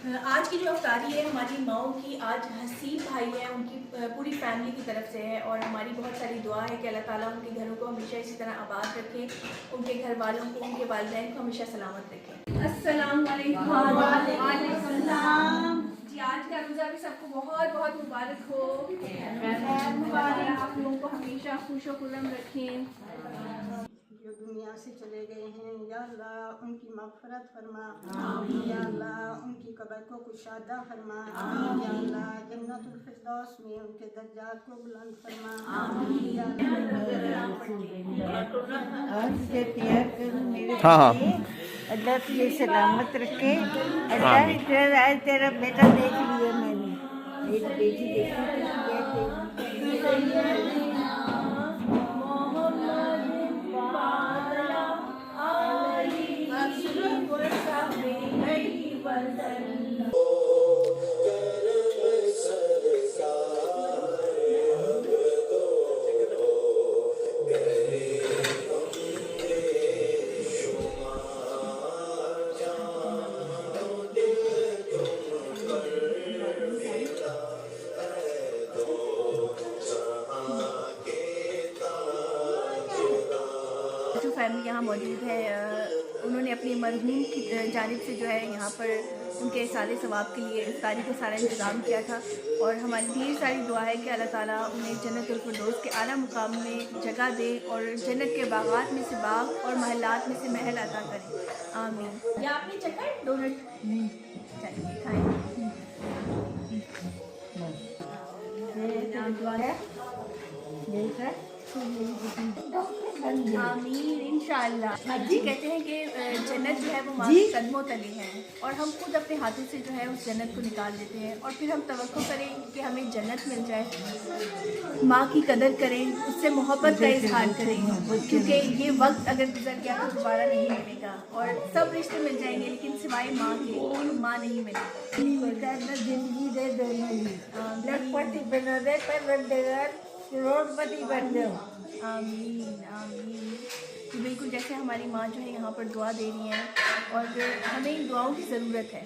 آج کی جو افطاری ہے ہماری ماؤں کی، آج حسیب بھائی ہیں ان کی پوری فیملی کی طرف سے ہے، اور ہماری بہت ساری دعا ہے کہ اللہ تعالیٰ ان کے گھروں کو ہمیشہ اسی طرح آباد رکھے، ان کے گھر والوں کو، ان کے والدین کو ہمیشہ سلامت رکھے۔ السلام علیکم۔ وعلیکم السلام۔ جی آج کا روزہ بھی سب کو بہت بہت مبارک ہو، اللہ تعالیٰ آپ لوگوں کو ہمیشہ خوش و خرم رکھیں۔ جو دنیا سے چلے گئے ہیں یا اللہ ان کی مغفرت فرما، یا اللہ ان کی قبر کو کشادہ فرما، یا اللہ جنت الفردوس میں ان کے درجات کو بلند فرما، یا اللہ تجھے سلامت رکھے۔ اللہ تیرا بیٹا دیکھ لیا میں نے، میری بیٹی دیکھی جو فیملی یہاں موجود ہے انہوں نے اپنی مرحوم کی جانب سے جو ہے یہاں پر ان کے احصال ثواب کے لیے افطاری کا سارا انتظام کیا تھا، اور ہماری ڈھیر ساری دعا ہے کہ اللہ تعالیٰ انہیں جنت الفردوس کے اعلیٰ مقام میں جگہ دے، اور جنت کے باغات میں سے باغ اور محلات میں سے محل عطا کرے، آمین۔ یا آپ نے چکھا ہے ڈونٹ؟ چلیے کھائیں۔ آمین انشاءاللہ۔ جی کہتے ہیں کہ جنت جو ہے وہ ماں کے قدموں تلے ہے، اور ہم خود اپنے ہاتھوں سے جو ہے اس جنت کو نکال دیتے ہیں، اور پھر ہم توقع کریں کہ ہمیں جنت مل جائے، ماں کی قدر کریں، اس سے محبت کا اظہار کریں، کیونکہ یہ وقت اگر گزر گیا تو دوبارہ نہیں ملے گا، اور سب رشتے مل جائیں گے لیکن سوائے ماں کے، ماں نہیں ملے گی۔ زندگی دے دونوں ہی، لکھ پتی بنا دے پروردگار، کروڑ پتی بن جاؤ۔ آمین آمین۔ بالکل جیسے ہماری ماں جو ہے یہاں پر دعا دے رہی ہیں، اور ہمیں ان دعاؤں کی ضرورت ہے۔